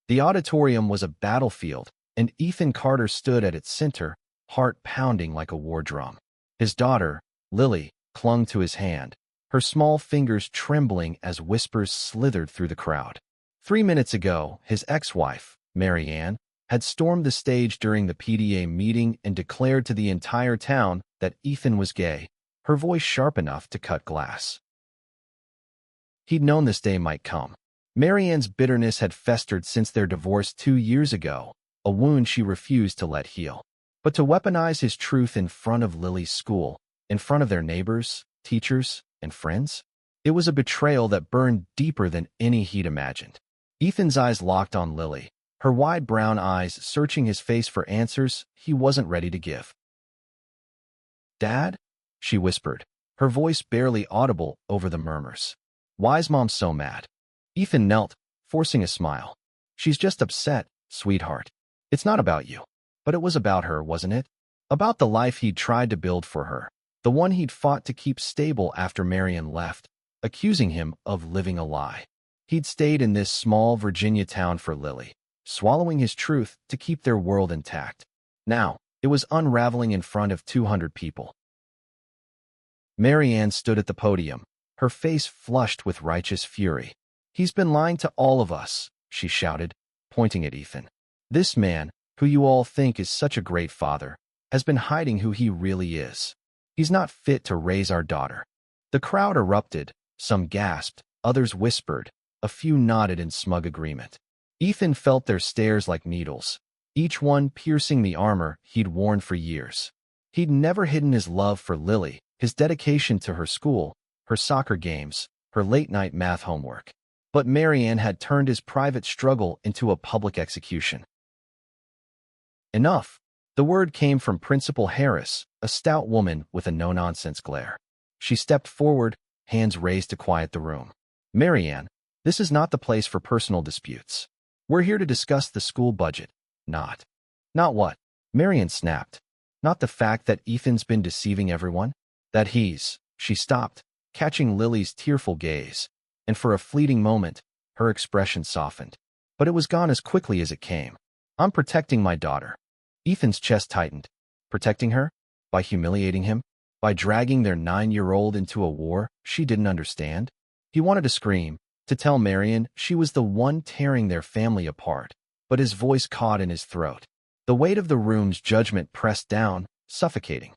The auditorium was a battlefield, and Ethan Carter stood at its center, heart pounding like a war drum. His daughter, Lily, clung to his hand, her small fingers trembling as whispers slithered through the crowd. 3 minutes ago, his ex-wife, Mary Ann, had stormed the stage during the PTA meeting and declared to the entire town that Ethan was gay, her voice sharp enough to cut glass. He'd known this day might come. Mary Ann's bitterness had festered since their divorce 2 years ago, a wound she refused to let heal. But to weaponize his truth in front of Lily's school, in front of their neighbors, teachers, and friends, it was a betrayal that burned deeper than any he'd imagined. Ethan's eyes locked on Lily, her wide brown eyes searching his face for answers he wasn't ready to give. "Dad?" she whispered, her voice barely audible over the murmurs. "Why's Mom so mad?" Ethan knelt, forcing a smile. "She's just upset, sweetheart. It's not about you." But it was about her, wasn't it? About the life he'd tried to build for her, the one he'd fought to keep stable after Marian left, accusing him of living a lie. He'd stayed in this small Virginia town for Lily, swallowing his truth to keep their world intact. Now, it was unraveling in front of 200 people. Mary Ann stood at the podium, her face flushed with righteous fury. "He's been lying to all of us," she shouted, pointing at Ethan. "This man, who you all think is such a great father, has been hiding who he really is. He's not fit to raise our daughter." The crowd erupted, some gasped, others whispered, a few nodded in smug agreement. Ethan felt their stares like needles, each one piercing the armor he'd worn for years. He'd never hidden his love for Lily, his dedication to her school, her soccer games, her late-night math homework. But Mary Ann had turned his private struggle into a public execution. Enough. The word came from Principal Harris, a stout woman with a no-nonsense glare. She stepped forward, hands raised to quiet the room. "Mary Ann, this is not the place for personal disputes. We're here to discuss the school budget, not..." "Not what?" Mary Ann snapped. "Not the fact that Ethan's been deceiving everyone? That he's..." She stopped, catching Lily's tearful gaze, and for a fleeting moment, her expression softened. But it was gone as quickly as it came. "I'm protecting my daughter." Ethan's chest tightened. Protecting her? By humiliating him? By dragging their 9-year-old into a war she didn't understand? He wanted to scream, to tell Marian she was the one tearing their family apart, but his voice caught in his throat. The weight of the room's judgment pressed down, suffocating.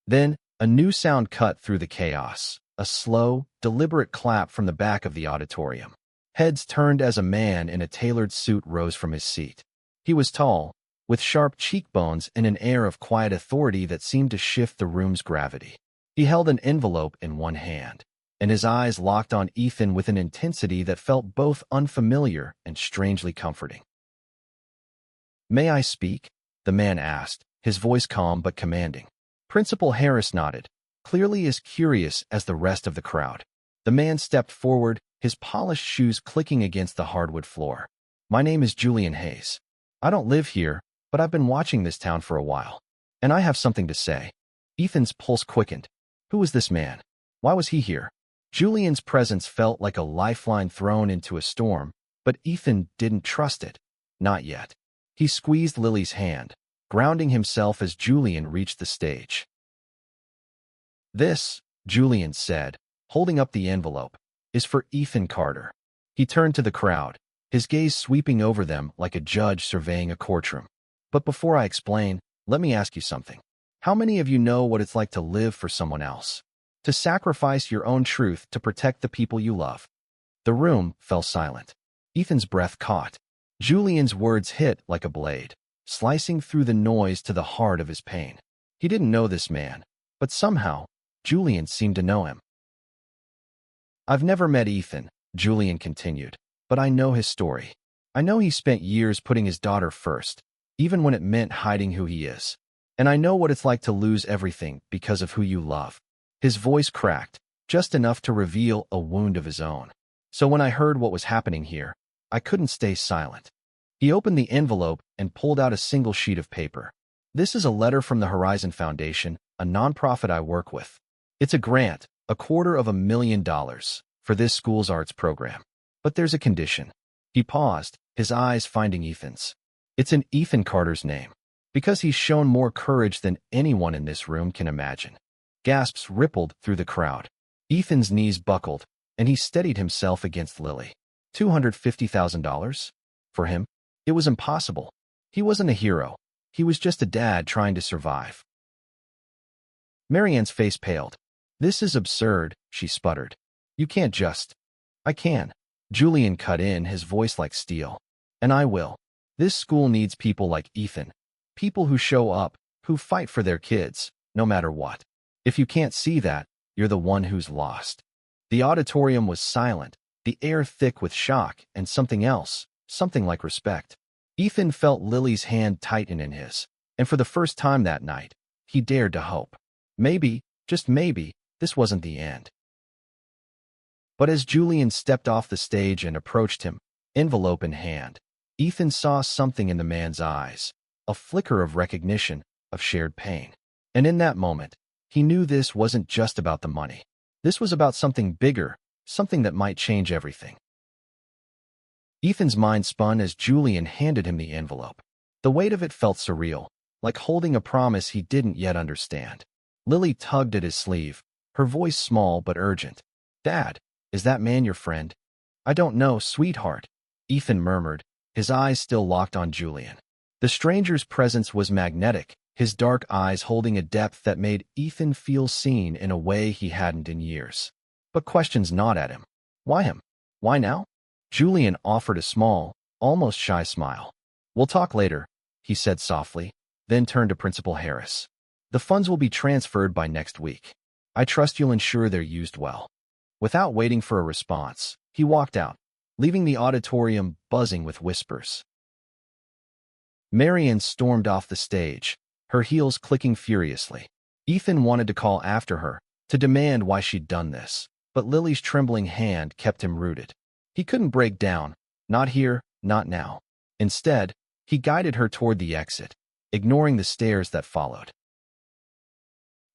Then, a new sound cut through the chaos, a slow, deliberate clap from the back of the auditorium. Heads turned as a man in a tailored suit rose from his seat. He was tall, with sharp cheekbones and an air of quiet authority that seemed to shift the room's gravity. He held an envelope in one hand, and his eyes locked on Ethan with an intensity that felt both unfamiliar and strangely comforting. "May I speak?" the man asked, his voice calm but commanding. Principal Harris nodded, clearly as curious as the rest of the crowd. The man stepped forward, his polished shoes clicking against the hardwood floor. "My name is Julian Hayes. I don't live here, but I've been watching this town for a while, and I have something to say." Ethan's pulse quickened. Who was this man? Why was he here? Julian's presence felt like a lifeline thrown into a storm, but Ethan didn't trust it. Not yet. He squeezed Lily's hand, grounding himself as Julian reached the stage. "This," Julian said, holding up the envelope, "is for Ethan Carter." He turned to the crowd, his gaze sweeping over them like a judge surveying a courtroom. "But before I explain, let me ask you something. How many of you know what it's like to live for someone else? To sacrifice your own truth to protect the people you love?" The room fell silent. Ethan's breath caught. Julian's words hit like a blade, slicing through the noise to the heart of his pain. He didn't know this man, but somehow, Julian seemed to know him. "I've never met Ethan," Julian continued, "but I know his story. I know he spent years putting his daughter first, even when it meant hiding who he is. And I know what it's like to lose everything because of who you love." His voice cracked, just enough to reveal a wound of his own. "So when I heard what was happening here, I couldn't stay silent." He opened the envelope and pulled out a single sheet of paper. "This is a letter from the Horizon Foundation, a nonprofit I work with. It's a grant, $250,000, for this school's arts program. But there's a condition. He paused, his eyes finding Ethan's. It's in Ethan Carter's name. Because he's shown more courage than anyone in this room can imagine. Gasps rippled through the crowd. Ethan's knees buckled, and he steadied himself against Lily. $250,000? For him, it was impossible. He wasn't a hero. He was just a dad trying to survive. Marianne's face paled. This is absurd, she sputtered. You can't just. I can. Julian cut in, his voice like steel. And I will. This school needs people like Ethan. People who show up, who fight for their kids, no matter what. If you can't see that, you're the one who's lost. The auditorium was silent, the air thick with shock and something else, something like respect. Ethan felt Lily's hand tighten in his, and for the first time that night, he dared to hope. Maybe, just maybe, this wasn't the end. But as Julian stepped off the stage and approached him, envelope in hand, Ethan saw something in the man's eyes, a flicker of recognition, of shared pain. And in that moment, he knew this wasn't just about the money. This was about something bigger, something that might change everything. Ethan's mind spun as Julian handed him the envelope. The weight of it felt surreal, like holding a promise he didn't yet understand. Lily tugged at his sleeve, her voice small but urgent. Dad, is that man your friend? I don't know, sweetheart, Ethan murmured, his eyes still locked on Julian. The stranger's presence was magnetic, his dark eyes holding a depth that made Ethan feel seen in a way he hadn't in years. But questions gnawed at him. Why him? Why now? Julian offered a small, almost shy smile. We'll talk later, he said softly, then turned to Principal Harris. The funds will be transferred by next week. I trust you'll ensure they're used well. Without waiting for a response, he walked out, leaving the auditorium buzzing with whispers. Marianne stormed off the stage, her heels clicking furiously. Ethan wanted to call after her, to demand why she'd done this, but Lily's trembling hand kept him rooted. He couldn't break down, not here, not now. Instead, he guided her toward the exit, ignoring the stares that followed.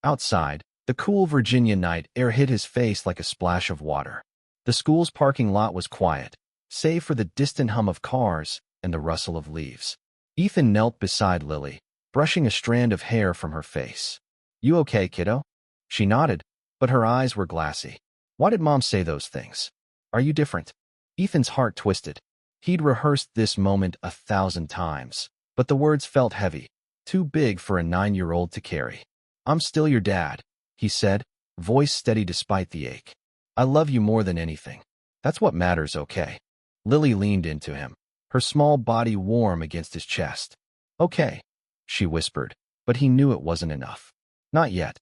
Outside, the cool Virginia night air hit his face like a splash of water. The school's parking lot was quiet, save for the distant hum of cars and the rustle of leaves. Ethan knelt beside Lily, brushing a strand of hair from her face. You okay, kiddo? She nodded, but her eyes were glassy. Why did Mom say those things? Are you different? Ethan's heart twisted. He'd rehearsed this moment 1,000 times, but the words felt heavy, too big for a 9-year-old to carry. I'm still your dad, he said, voice steady despite the ache. I love you more than anything. That's what matters, okay? Lily leaned into him, her small body warm against his chest. Okay, she whispered, but he knew it wasn't enough. Not yet.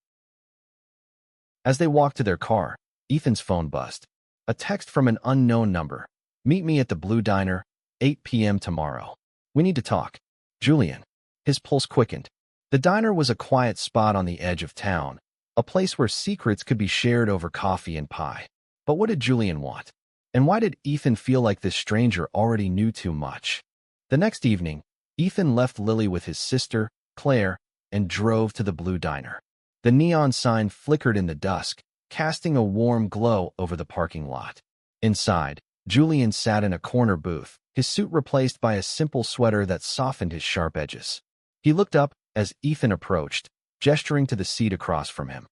As they walked to their car, Ethan's phone buzzed. A text from an unknown number. Meet me at the Blue Diner, 8 p.m. tomorrow. We need to talk. Julian. His pulse quickened. The diner was a quiet spot on the edge of town, a place where secrets could be shared over coffee and pie. But what did Julian want? And why did Ethan feel like this stranger already knew too much? The next evening, Ethan left Lily with his sister, Claire, and drove to the Blue Diner. The neon sign flickered in the dusk, casting a warm glow over the parking lot. Inside, Julian sat in a corner booth, his suit replaced by a simple sweater that softened his sharp edges. He looked up as Ethan approached, gesturing to the seat across from him.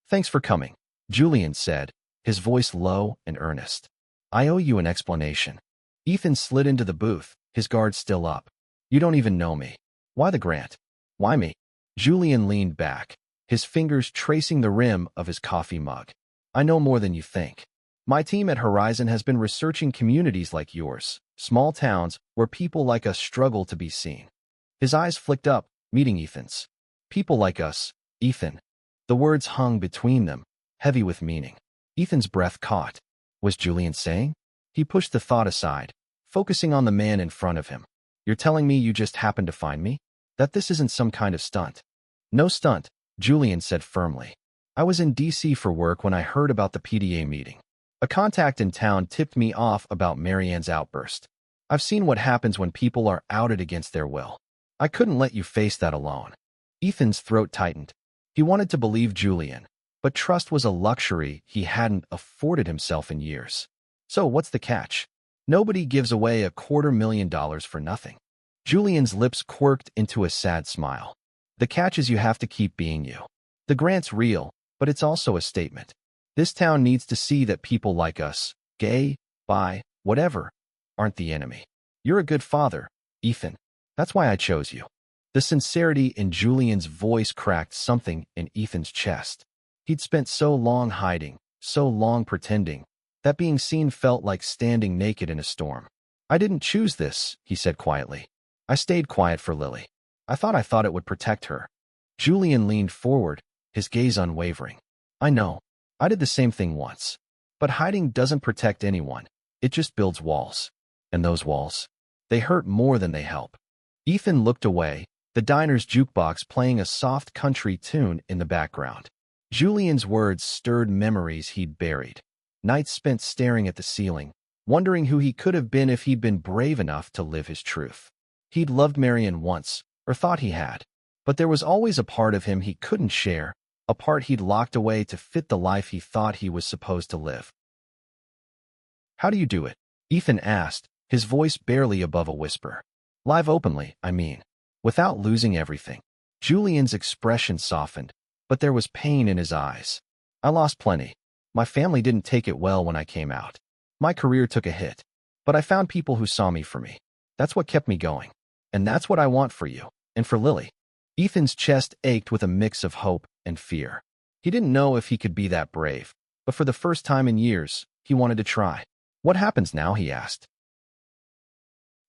Thanks for coming, Julian said, his voice low and earnest. I owe you an explanation. Ethan slid into the booth, his guard still up. You don't even know me. Why the grant? Why me? Julian leaned back, his fingers tracing the rim of his coffee mug. I know more than you think. My team at Horizon has been researching communities like yours, small towns where people like us struggle to be seen. His eyes flicked up, meeting Ethan's. People like us, Ethan. The words hung between them, heavy with meaning. Ethan's breath caught. Was Julian saying? He pushed the thought aside, focusing on the man in front of him. You're telling me you just happened to find me? That this isn't some kind of stunt? No stunt, Julian said firmly. I was in D.C. for work when I heard about the PDA meeting. A contact in town tipped me off about Marianne's outburst. I've seen what happens when people are outed against their will. I couldn't let you face that alone. Ethan's throat tightened. He wanted to believe Julian, but trust was a luxury he hadn't afforded himself in years. So what's the catch? Nobody gives away $250,000 for nothing. Julian's lips quirked into a sad smile. The catch is you have to keep being you. The grant's real, but it's also a statement. This town needs to see that people like us, gay, bi, whatever, aren't the enemy. You're a good father, Ethan. That's why I chose you. The sincerity in Julian's voice cracked something in Ethan's chest. He'd spent so long hiding, so long pretending, that being seen felt like standing naked in a storm. I didn't choose this, he said quietly. I stayed quiet for Lily. I thought it would protect her. Julian leaned forward, his gaze unwavering. I know. I did the same thing once. But hiding doesn't protect anyone. It just builds walls. And those walls, they hurt more than they help. Ethan looked away, the diner's jukebox playing a soft country tune in the background. Julian's words stirred memories he'd buried. Nights spent staring at the ceiling, wondering who he could have been if he'd been brave enough to live his truth. He'd loved Marianne once, or thought he had, but there was always a part of him he couldn't share, a part he'd locked away to fit the life he thought he was supposed to live. How do you do it? Ethan asked, his voice barely above a whisper. Live openly, I mean, without losing everything. Julian's expression softened, but there was pain in his eyes. I lost plenty. My family didn't take it well when I came out. My career took a hit, but I found people who saw me for me. That's what kept me going. And that's what I want for you, and for Lily. Ethan's chest ached with a mix of hope and fear. He didn't know if he could be that brave, but for the first time in years, he wanted to try. What happens now, he asked.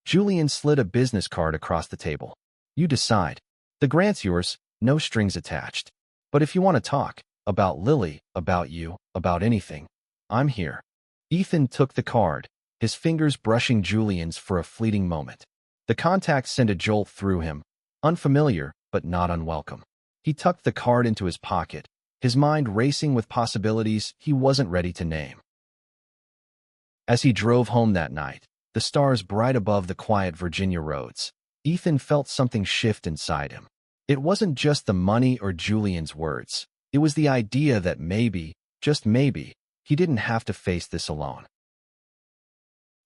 Julian slid a business card across the table. You decide. The grant's yours, no strings attached. But if you want to talk, about Lily, about you, about anything, I'm here. Ethan took the card, his fingers brushing Julian's for a fleeting moment. The contact sent a jolt through him, unfamiliar but not unwelcome. He tucked the card into his pocket, his mind racing with possibilities he wasn't ready to name. As he drove home that night, the stars bright above the quiet Virginia roads, Ethan felt something shift inside him. It wasn't just the money or Julian's words. It was the idea that maybe, just maybe, he didn't have to face this alone.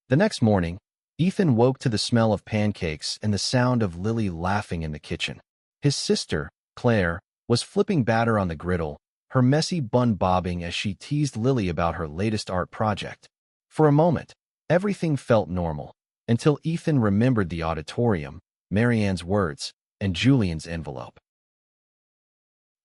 The next morning, Ethan woke to the smell of pancakes and the sound of Lily laughing in the kitchen. His sister, Claire, was flipping batter on the griddle, her messy bun bobbing as she teased Lily about her latest art project. For a moment, everything felt normal, until Ethan remembered the auditorium, Marianne's words, and Julian's envelope.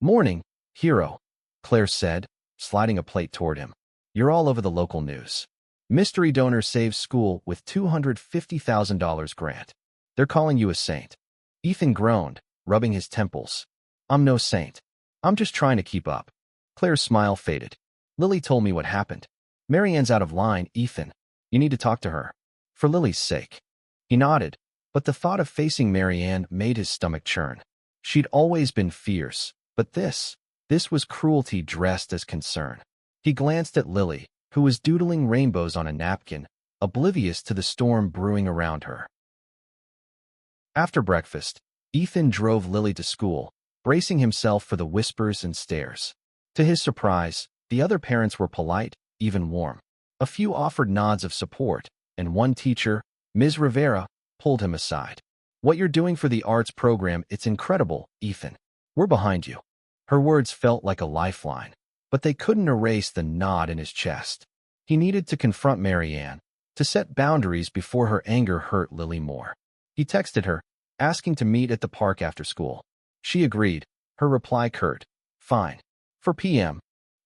Morning, hero, Claire said, sliding a plate toward him. You're all over the local news. Mystery donor saves school with $250,000 grant. They're calling you a saint. Ethan groaned, rubbing his temples. I'm no saint. I'm just trying to keep up. Claire's smile faded. Lily told me what happened. Marianne's out of line, Ethan. You need to talk to her. For Lily's sake. He nodded, but the thought of facing Marianne made his stomach churn. She'd always been fierce, but this was cruelty dressed as concern. He glanced at Lily, who was doodling rainbows on a napkin, oblivious to the storm brewing around her. After breakfast, Ethan drove Lily to school, bracing himself for the whispers and stares. To his surprise, the other parents were polite, even warm. A few offered nods of support, and one teacher, Ms. Rivera, pulled him aside. What you're doing for the arts program, it's incredible, Ethan. We're behind you. Her words felt like a lifeline, but they couldn't erase the knot in his chest. He needed to confront Marianne, to set boundaries before her anger hurt Lily more. He texted her, asking to meet at the park after school. She agreed, her reply curt. Fine. For p.m.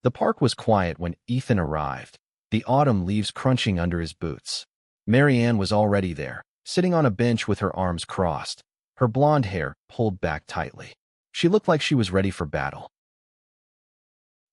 The park was quiet when Ethan arrived, the autumn leaves crunching under his boots. Marianne was already there, sitting on a bench with her arms crossed, her blonde hair pulled back tightly. She looked like she was ready for battle.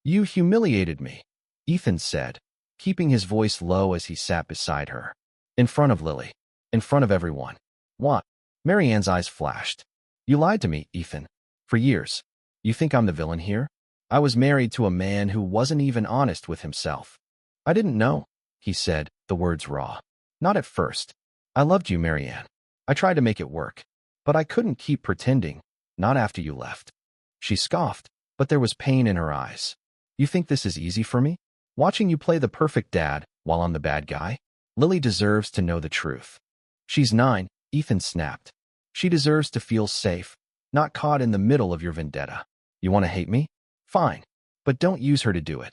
You humiliated me, Ethan said, keeping his voice low as he sat beside her. In front of Lily. In front of everyone. What? Marianne's eyes flashed. You lied to me, Ethan. For years. You think I'm the villain here? I was married to a man who wasn't even honest with himself. I didn't know, he said, the words raw. Not at first. I loved you, Marianne. I tried to make it work. But I couldn't keep pretending, not after you left. She scoffed, but there was pain in her eyes. You think this is easy for me? Watching you play the perfect dad while I'm the bad guy? Lily deserves to know the truth. She's 9, Ethan snapped. She deserves to feel safe, not caught in the middle of your vendetta. You want to hate me? Fine. But don't use her to do it.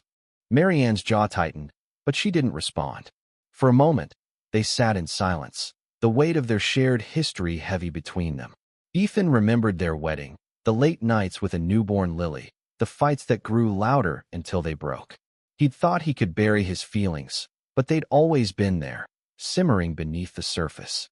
Marianne's jaw tightened, but she didn't respond. For a moment, they sat in silence, the weight of their shared history heavy between them. Ethan remembered their wedding, the late nights with a newborn Lily, the fights that grew louder until they broke. He'd thought he could bury his feelings, but they'd always been there, simmering beneath the surface.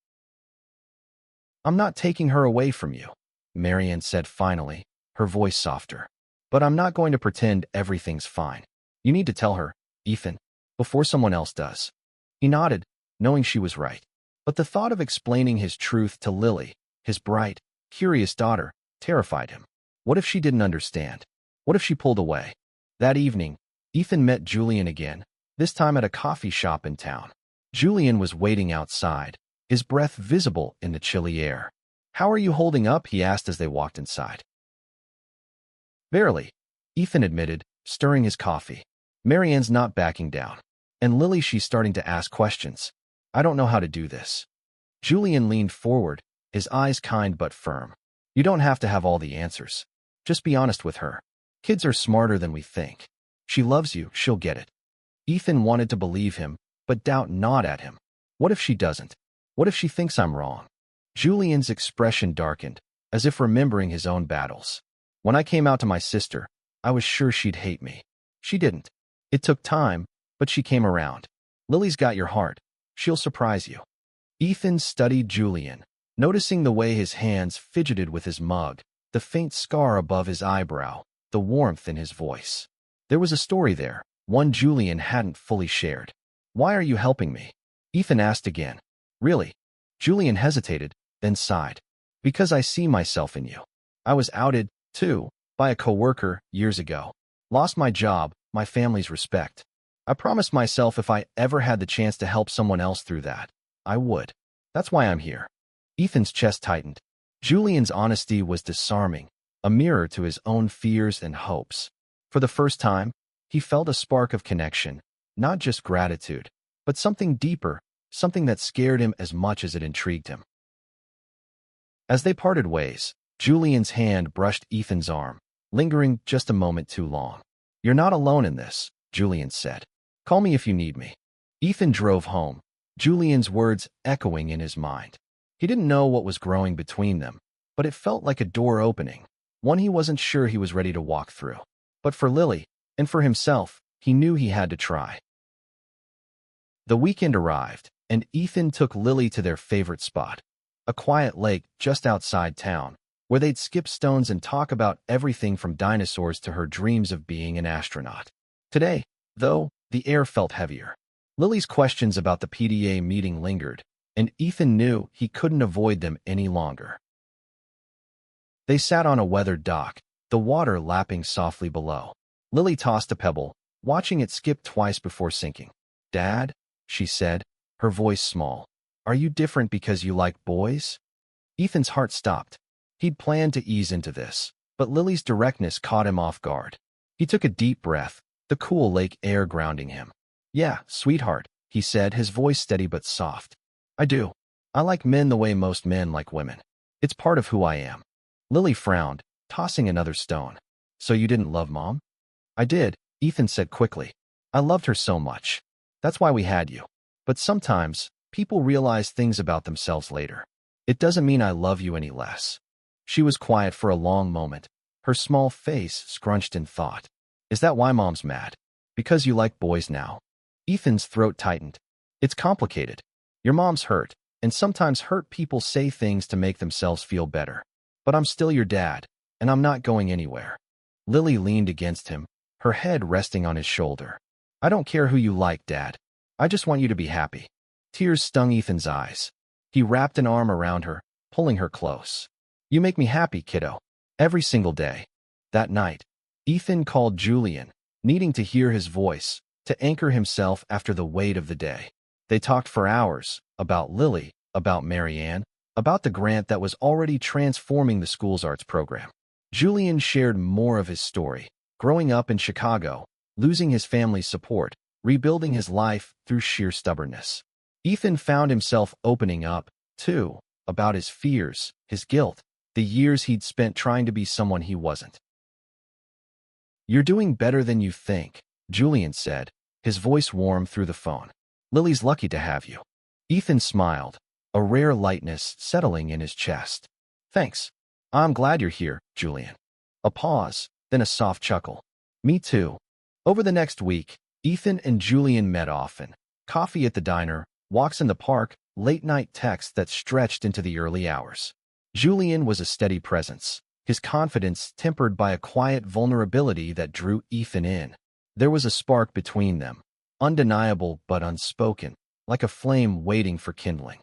I'm not taking her away from you, Marianne said finally, her voice softer. But I'm not going to pretend everything's fine. You need to tell her, Ethan, before someone else does. He nodded, knowing she was right. But the thought of explaining his truth to Lily, his bright, curious daughter, terrified him. What if she didn't understand? What if she pulled away? That evening, Ethan met Julian again, this time at a coffee shop in town. Julian was waiting outside, his breath visible in the chilly air. How are you holding up? He asked as they walked inside. Barely, Ethan admitted, stirring his coffee. Marianne's not backing down. And Lily, she's starting to ask questions. I don't know how to do this. Julian leaned forward, his eyes kind but firm. You don't have to have all the answers. Just be honest with her. Kids are smarter than we think. She loves you, she'll get it. Ethan wanted to believe him, but doubt gnawed at him. What if she doesn't? What if she thinks I'm wrong? Julian's expression darkened, as if remembering his own battles. When I came out to my sister, I was sure she'd hate me. She didn't. It took time, but she came around. Lily's got your heart. She'll surprise you. Ethan studied Julian, noticing the way his hands fidgeted with his mug, the faint scar above his eyebrow, the warmth in his voice. There was a story there, one Julian hadn't fully shared. Why are you helping me? Ethan asked again. Really? Julian hesitated, then sighed. Because I see myself in you. I was outed, too, by a coworker years ago. Lost my job, my family's respect. I promised myself if I ever had the chance to help someone else through that, I would. That's why I'm here. Ethan's chest tightened. Julian's honesty was disarming, a mirror to his own fears and hopes. For the first time, he felt a spark of connection, not just gratitude, but something deeper, something that scared him as much as it intrigued him. As they parted ways, Julian's hand brushed Ethan's arm, lingering just a moment too long. You're not alone in this, Julian said. Call me if you need me. Ethan drove home, Julian's words echoing in his mind. He didn't know what was growing between them, but it felt like a door opening, one he wasn't sure he was ready to walk through. But for Lily, and for himself, he knew he had to try. The weekend arrived, and Ethan took Lily to their favorite spot, a quiet lake just outside town, where they'd skip stones and talk about everything from dinosaurs to her dreams of being an astronaut. Today, though, the air felt heavier. Lily's questions about the PTA meeting lingered, and Ethan knew he couldn't avoid them any longer. They sat on a weathered dock, the water lapping softly below. Lily tossed a pebble, watching it skip twice before sinking. Dad, she said, her voice small. Are you different because you like boys? Ethan's heart stopped. He'd planned to ease into this, but Lily's directness caught him off guard. He took a deep breath, the cool lake air grounding him. Yeah, sweetheart, he said, his voice steady but soft. I do. I like men the way most men like women. It's part of who I am. Lily frowned, tossing another stone. So you didn't love Mom? I did, Ethan said quickly. I loved her so much. That's why we had you. But sometimes, people realize things about themselves later. It doesn't mean I love you any less. She was quiet for a long moment, her small face scrunched in thought. Is that why Mom's mad? Because you like boys now? Ethan's throat tightened. It's complicated. Your mom's hurt, and sometimes hurt people say things to make themselves feel better. But I'm still your dad, and I'm not going anywhere. Lily leaned against him, her head resting on his shoulder. I don't care who you like, Dad. I just want you to be happy. Tears stung Ethan's eyes. He wrapped an arm around her, pulling her close. You make me happy, kiddo. Every single day. That night, Ethan called Julian, needing to hear his voice, to anchor himself after the weight of the day. They talked for hours, about Lily, about Marianne, about the grant that was already transforming the school's arts program. Julian shared more of his story, growing up in Chicago, losing his family's support, rebuilding his life through sheer stubbornness. Ethan found himself opening up, too, about his fears, his guilt, the years he'd spent trying to be someone he wasn't. "You're doing better than you think," Julian said, his voice warm through the phone. "Lily's lucky to have you." Ethan smiled, a rare lightness settling in his chest. "Thanks. I'm glad you're here, Julian." A pause, then a soft chuckle. "Me too." Over the next week, Ethan and Julian met often. Coffee at the diner, walks in the park, late-night texts that stretched into the early hours. Julian was a steady presence, his confidence tempered by a quiet vulnerability that drew Ethan in. There was a spark between them, undeniable but unspoken, like a flame waiting for kindling.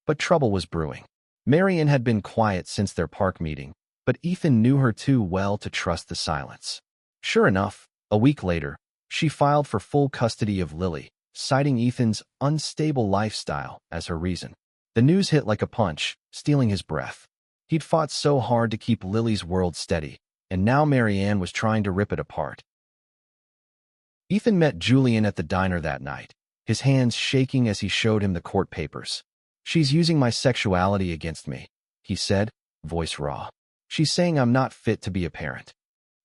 But trouble was brewing. Marian had been quiet since their park meeting, but Ethan knew her too well to trust the silence. Sure enough, a week later, she filed for full custody of Lily, citing Ethan's unstable lifestyle as her reason. The news hit like a punch, stealing his breath. He'd fought so hard to keep Lily's world steady, and now Marianne was trying to rip it apart. Ethan met Julian at the diner that night, his hands shaking as he showed him the court papers. "She's using my sexuality against me," he said, voice raw. "She's saying I'm not fit to be a parent."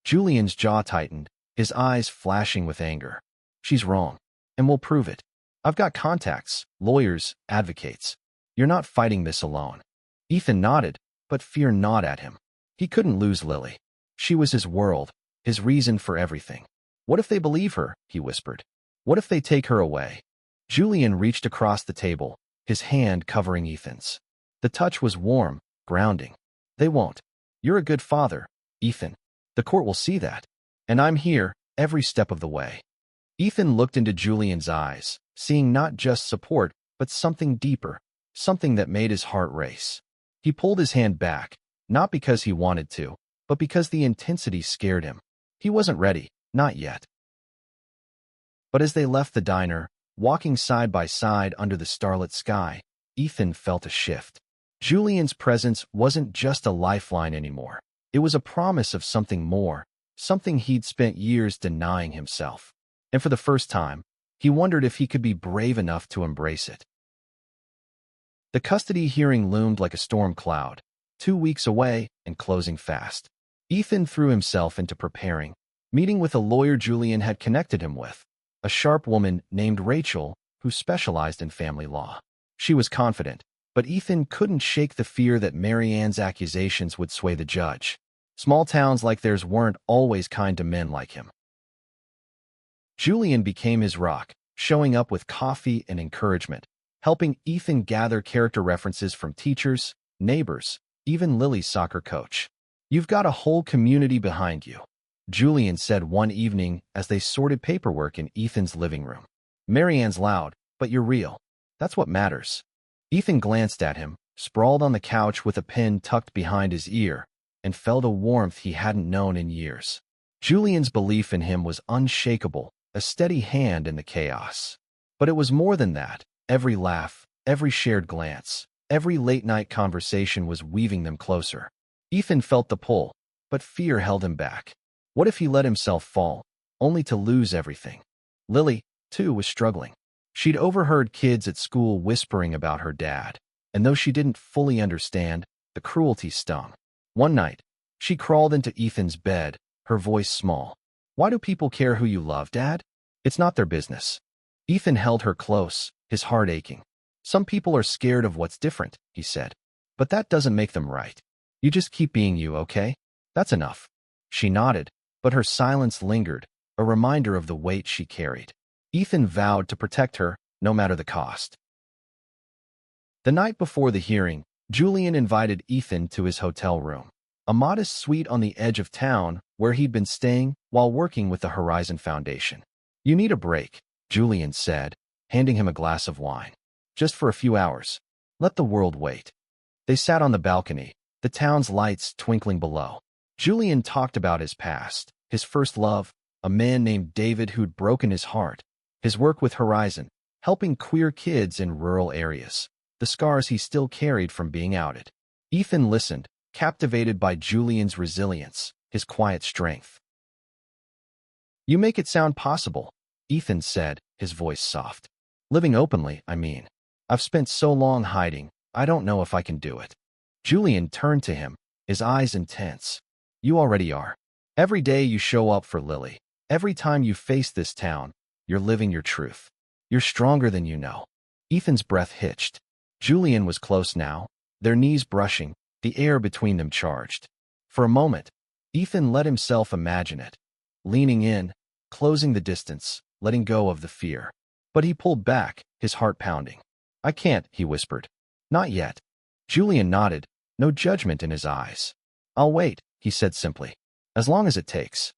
Julian's jaw tightened, his eyes flashing with anger. "She's wrong, and we'll prove it. I've got contacts, lawyers, advocates. You're not fighting this alone." Ethan nodded, but fear gnawed at him. He couldn't lose Lily. She was his world, his reason for everything. "What if they believe her?" he whispered. "What if they take her away?" Julian reached across the table, his hand covering Ethan's. The touch was warm, grounding. "They won't. You're a good father, Ethan. The court will see that. And I'm here, every step of the way." Ethan looked into Julian's eyes, seeing not just support, but something deeper, something that made his heart race. He pulled his hand back, not because he wanted to, but because the intensity scared him. He wasn't ready, not yet. But as they left the diner, walking side by side under the starlit sky, Ethan felt a shift. Julian's presence wasn't just a lifeline anymore. It was a promise of something more, something he'd spent years denying himself. And for the first time, he wondered if he could be brave enough to embrace it. The custody hearing loomed like a storm cloud, 2 weeks away and closing fast. Ethan threw himself into preparing, meeting with a lawyer Julian had connected him with, a sharp woman named Rachel who specialized in family law. She was confident, but Ethan couldn't shake the fear that Marianne's accusations would sway the judge. Small towns like theirs weren't always kind to men like him. Julian became his rock, showing up with coffee and encouragement, helping Ethan gather character references from teachers, neighbors, even Lily's soccer coach. "You've got a whole community behind you," Julian said one evening as they sorted paperwork in Ethan's living room. "Marianne's loud, but you're real. That's what matters." Ethan glanced at him, sprawled on the couch with a pen tucked behind his ear, and felt a warmth he hadn't known in years. Julian's belief in him was unshakable, a steady hand in the chaos. But it was more than that. Every laugh, every shared glance, every late-night conversation was weaving them closer. Ethan felt the pull, but fear held him back. What if he let himself fall, only to lose everything? Lily, too, was struggling. She'd overheard kids at school whispering about her dad, and though she didn't fully understand, the cruelty stung. One night, she crawled into Ethan's bed, her voice small. "Why do people care who you love, Dad? It's not their business." Ethan held her close, his heart aching. "Some people are scared of what's different," he said. "But that doesn't make them right. You just keep being you, okay? That's enough." She nodded, but her silence lingered, a reminder of the weight she carried. Ethan vowed to protect her, no matter the cost. The night before the hearing, Julian invited Ethan to his hotel room, a modest suite on the edge of town where he'd been staying while working with the Horizon Foundation. "You need a break," Julian said, handing him a glass of wine. "Just for a few hours. Let the world wait." They sat on the balcony, the town's lights twinkling below. Julian talked about his past, his first love, a man named David who'd broken his heart, his work with Horizon, helping queer kids in rural areas, the scars he still carried from being outed. Ethan listened, captivated by Julian's resilience, his quiet strength. "You make it sound possible," Ethan said, his voice soft. Living openly, I mean. I've spent so long hiding, I don't know if I can do it. Julian turned to him, his eyes intense. You already are. Every day you show up for Lily. Every time you face this town, you're living your truth. You're stronger than you know. Ethan's breath hitched. Julian was close now, their knees brushing, the air between them charged. For a moment, Ethan let himself imagine it. Leaning in, closing the distance, letting go of the fear. But he pulled back, his heart pounding. I can't, he whispered. Not yet. Julian nodded, no judgment in his eyes. I'll wait, he said simply. As long as it takes.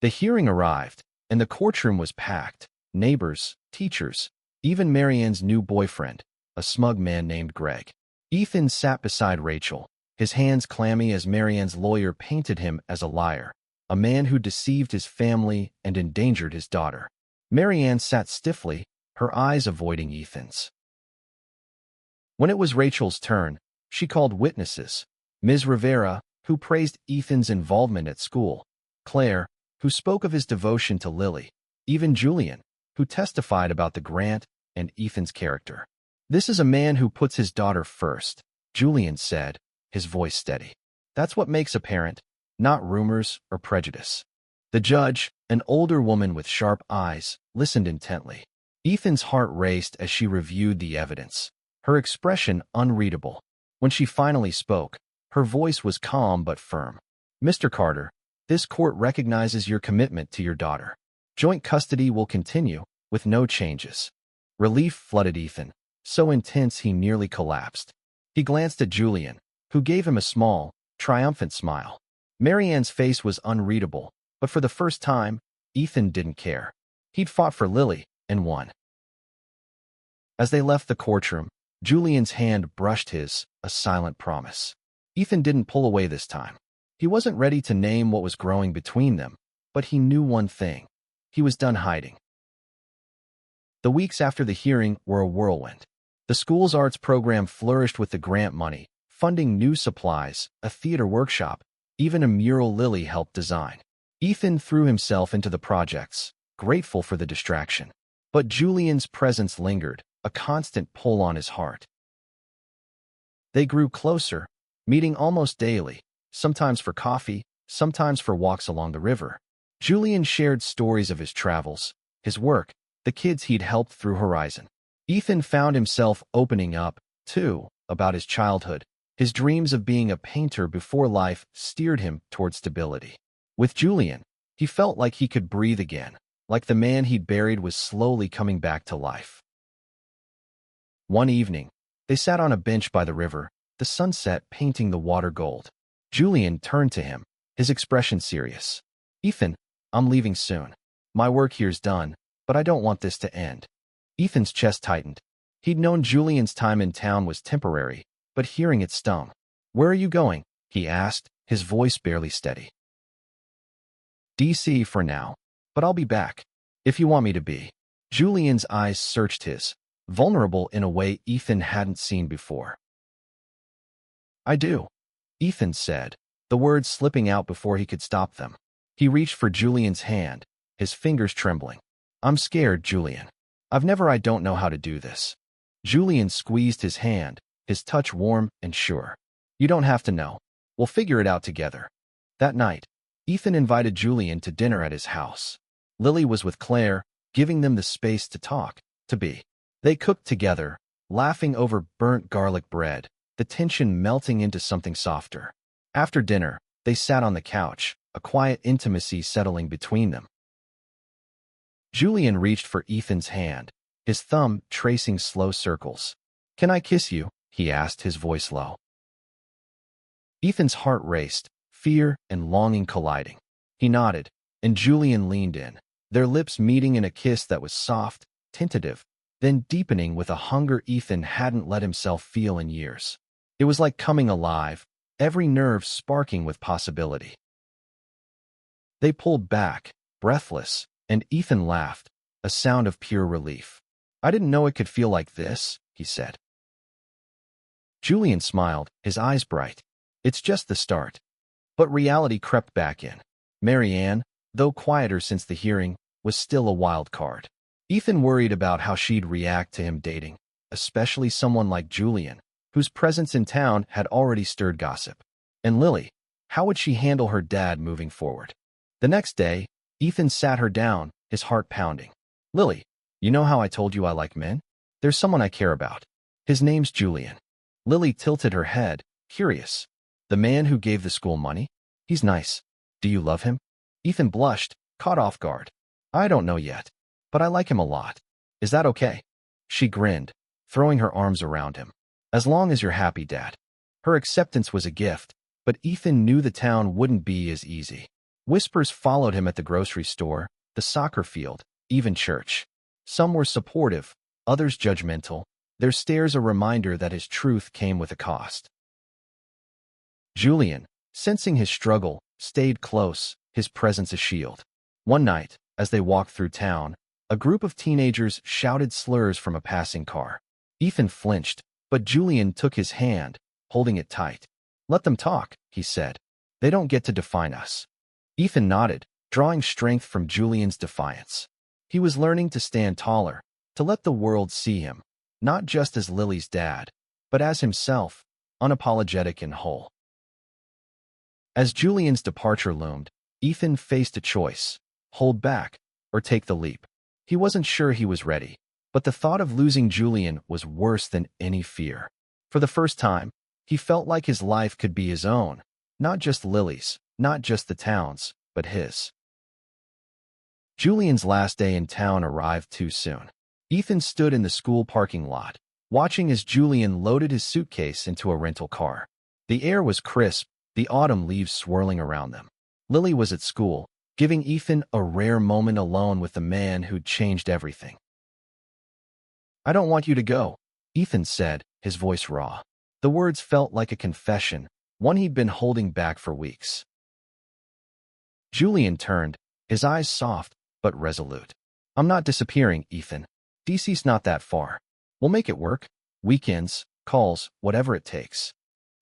The hearing arrived, and the courtroom was packed. Neighbors, teachers, even Marianne's new boyfriend, a smug man named Greg. Ethan sat beside Rachel, his hands clammy as Marianne's lawyer painted him as a liar, a man who deceived his family and endangered his daughter. Marianne sat stiffly, her eyes avoiding Ethan's. When it was Rachel's turn, she called witnesses. Ms. Rivera, who praised Ethan's involvement at school, Claire, who spoke of his devotion to Lily, even Julian, who testified about the grant and Ethan's character. This is a man who puts his daughter first, Julian said, his voice steady. That's what makes a parent, not rumors or prejudice. The judge, an older woman with sharp eyes, listened intently. Ethan's heart raced as she reviewed the evidence, her expression unreadable. When she finally spoke, her voice was calm but firm. Mr. Carter, this court recognizes your commitment to your daughter. Joint custody will continue, with no changes. Relief flooded Ethan, so intense he nearly collapsed. He glanced at Julian, who gave him a small, triumphant smile. Marianne's face was unreadable, but for the first time, Ethan didn't care. He'd fought for Lily, and won. As they left the courtroom, Julian's hand brushed his, a silent promise. Ethan didn't pull away this time. He wasn't ready to name what was growing between them, but he knew one thing. He was done hiding. The weeks after the hearing were a whirlwind. The school's arts program flourished with the grant money, funding new supplies, a theater workshop, even a mural Lily helped design. Ethan threw himself into the projects, grateful for the distraction. But Julian's presence lingered, a constant pull on his heart. They grew closer, meeting almost daily, sometimes for coffee, sometimes for walks along the river. Julian shared stories of his travels, his work, the kids he'd helped through Horizon. Ethan found himself opening up, too, about his childhood. His dreams of being a painter before life steered him toward stability. With Julian, he felt like he could breathe again, like the man he'd buried was slowly coming back to life. One evening, they sat on a bench by the river, the sunset painting the water gold. Julian turned to him, his expression serious. Ethan, I'm leaving soon. My work here's done, but I don't want this to end. Ethan's chest tightened. He'd known Julian's time in town was temporary, but hearing it stung. Where are you going? He asked, his voice barely steady. DC for now, but I'll be back, if you want me to be. Julian's eyes searched his, vulnerable in a way Ethan hadn't seen before. I do, Ethan said, the words slipping out before he could stop them. He reached for Julian's hand, his fingers trembling. I'm scared, Julian. I don't know how to do this. Julian squeezed his hand, his touch warm and sure. You don't have to know. We'll figure it out together. That night, Ethan invited Julian to dinner at his house. Lily was with Claire, giving them the space to talk, to be. They cooked together, laughing over burnt garlic bread, the tension melting into something softer. After dinner, they sat on the couch, a quiet intimacy settling between them. Julian reached for Ethan's hand, his thumb tracing slow circles. Can I kiss you? He asked, his voice low. Ethan's heart raced, fear and longing colliding. He nodded, and Julian leaned in, their lips meeting in a kiss that was soft, tentative, then deepening with a hunger Ethan hadn't let himself feel in years. It was like coming alive, every nerve sparking with possibility. They pulled back, breathless, and Ethan laughed, a sound of pure relief. I didn't know it could feel like this, he said. Julian smiled, his eyes bright. It's just the start. But reality crept back in. Marianne, though quieter since the hearing, was still a wild card. Ethan worried about how she'd react to him dating, especially someone like Julian, whose presence in town had already stirred gossip. And Lily, how would she handle her dad moving forward? The next day, Ethan sat her down, his heart pounding. Lily, you know how I told you I like men? There's someone I care about. His name's Julian. Lily tilted her head, curious. The man who gave the school money? He's nice. Do you love him? Ethan blushed, caught off guard. I don't know yet, but I like him a lot. Is that okay? She grinned, throwing her arms around him. As long as you're happy, Dad. Her acceptance was a gift, but Ethan knew the town wouldn't be as easy. Whispers followed him at the grocery store, the soccer field, even church. Some were supportive, others judgmental, their stares a reminder that his truth came with a cost. Julian, sensing his struggle, stayed close, his presence a shield. One night, as they walked through town, a group of teenagers shouted slurs from a passing car. Ethan flinched, but Julian took his hand, holding it tight. Let them talk, he said. They don't get to define us. Ethan nodded, drawing strength from Julian's defiance. He was learning to stand taller, to let the world see him, not just as Lily's dad, but as himself, unapologetic and whole. As Julian's departure loomed, Ethan faced a choice: hold back, or take the leap. He wasn't sure he was ready, but the thought of losing Julian was worse than any fear. For the first time, he felt like his life could be his own, not just Lily's, not just the town's, but his. Julian's last day in town arrived too soon. Ethan stood in the school parking lot, watching as Julian loaded his suitcase into a rental car. The air was crisp, the autumn leaves swirling around them. Lily was at school, giving Ethan a rare moment alone with the man who'd changed everything. I don't want you to go, Ethan said, his voice raw. The words felt like a confession, one he'd been holding back for weeks. Julian turned, his eyes soft, but resolute. I'm not disappearing, Ethan. DC's not that far. We'll make it work. Weekends, calls, whatever it takes.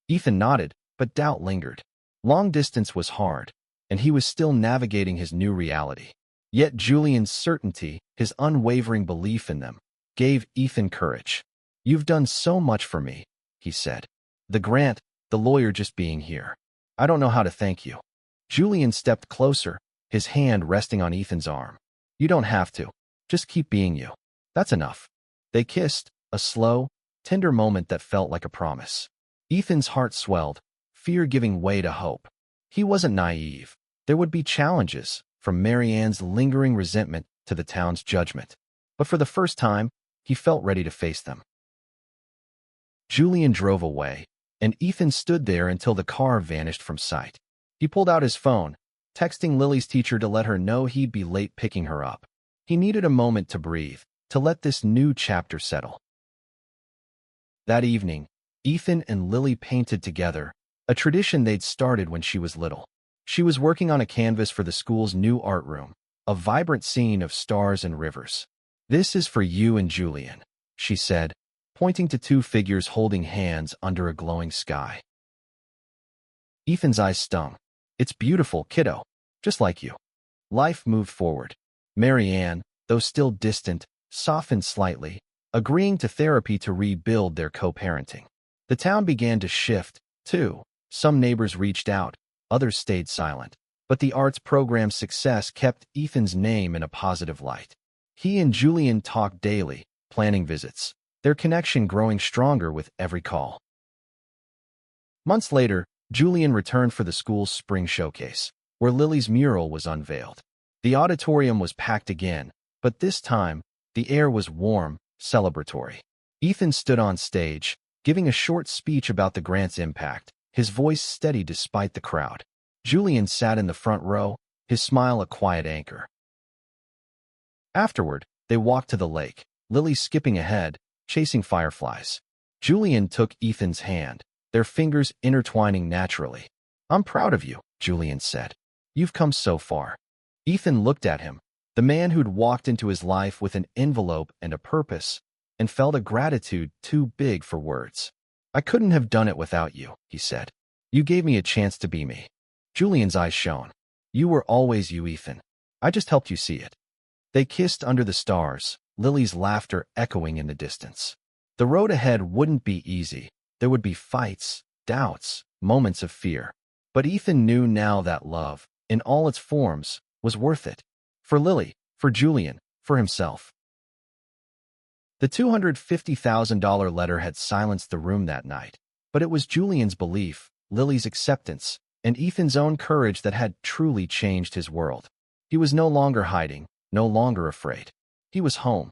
Ethan nodded, but doubt lingered. Long distance was hard, and he was still navigating his new reality. Yet Julian's certainty, his unwavering belief in them, gave Ethan courage. You've done so much for me, he said. The grant, the lawyer, just being here. I don't know how to thank you. Julian stepped closer, his hand resting on Ethan's arm. You don't have to. Just keep being you. That's enough. They kissed, a slow, tender moment that felt like a promise. Ethan's heart swelled, fear giving way to hope. He wasn't naive. There would be challenges, from Marianne's lingering resentment to the town's judgment. But for the first time, he felt ready to face them. Julian drove away, and Ethan stood there until the car vanished from sight. He pulled out his phone, texting Lily's teacher to let her know he'd be late picking her up. He needed a moment to breathe, to let this new chapter settle. That evening, Ethan and Lily painted together, a tradition they'd started when she was little. She was working on a canvas for the school's new art room, a vibrant scene of stars and rivers. This is for you and Julian, she said, pointing to two figures holding hands under a glowing sky. Ethan's eyes stung. It's beautiful, kiddo, just like you. Life moved forward. Marianne, though still distant, softened slightly, agreeing to therapy to rebuild their co-parenting. The town began to shift, too. Some neighbors reached out, others stayed silent. But the arts program's success kept Ethan's name in a positive light. He and Julian talked daily, planning visits, their connection growing stronger with every call. Months later, Julian returned for the school's spring showcase, where Lily's mural was unveiled. The auditorium was packed again, but this time, the air was warm, celebratory. Ethan stood on stage, giving a short speech about the grant's impact, his voice steady despite the crowd. Julian sat in the front row, his smile a quiet anchor. Afterward, they walked to the lake, Lily skipping ahead, chasing fireflies. Julian took Ethan's hand, their fingers intertwining naturally. I'm proud of you, Julian said. You've come so far. Ethan looked at him, the man who'd walked into his life with an envelope and a purpose, and felt a gratitude too big for words. I couldn't have done it without you, he said. You gave me a chance to be me. Julian's eyes shone. You were always you, Ethan. I just helped you see it. They kissed under the stars, Lily's laughter echoing in the distance. The road ahead wouldn't be easy. There would be fights, doubts, moments of fear. But Ethan knew now that love, in all its forms, was worth it. For Lily, for Julian, for himself. The $250,000 letter had silenced the room that night, but it was Julian's belief, Lily's acceptance, and Ethan's own courage that had truly changed his world. He was no longer hiding, no longer afraid. He was home.